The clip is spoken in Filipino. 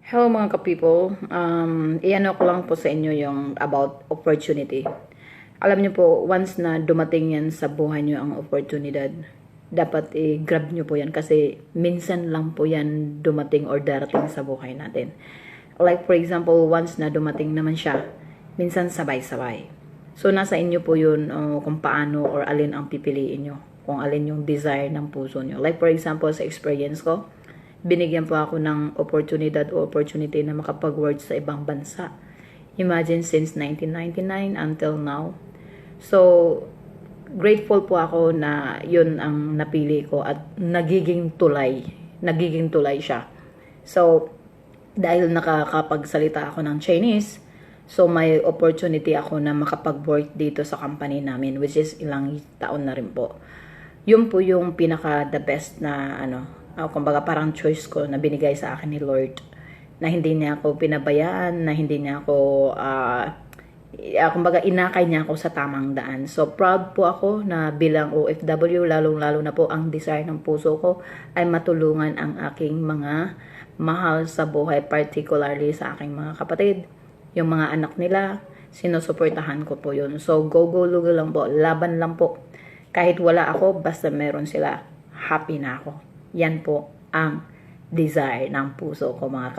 Hello mga ka-people. Iano ko lang po sa inyo yung about opportunity. Alam niyo po, once na dumating yan sa buhay niyo ang oportunidad, dapat i-grab niyo po yan kasi minsan lang po yan dumating or darating sa buhay natin. Like for example, once na dumating naman siya, minsan sabay-sabay. So nasa inyo po yun kung paano or alin ang pipiliin niyo, kung alin yung desire ng puso niyo. Like for example, sa experience ko, binigyan po ako ng opportunity na makapag-work sa ibang bansa. Imagine, since 1999 until now. So, grateful po ako na yun ang napili ko at nagiging tulay. Nagiging tulay siya. So, dahil nakakapagsalita ako ng Chinese, so may opportunity ako na makapag-work dito sa company namin, which is ilang taon na rin po. Yun po yung pinaka the best na kumbaga parang choice ko na binigay sa akin ni Lord, na hindi niya ako pinabayaan, na hindi niya ako kumbaga inakay niya ako sa tamang daan. So proud po ako na bilang OFW, lalong-lalo na po ang desire ng puso ko ay matulungan ang aking mga mahal sa buhay, particularly sa aking mga kapatid, yung mga anak nila, sinusuportahan ko po yun. So go lugo lang po, laban lang po. Kahit wala ako, basta meron sila, happy na ako. Yan po ang desire ng puso ko, mga kapatid.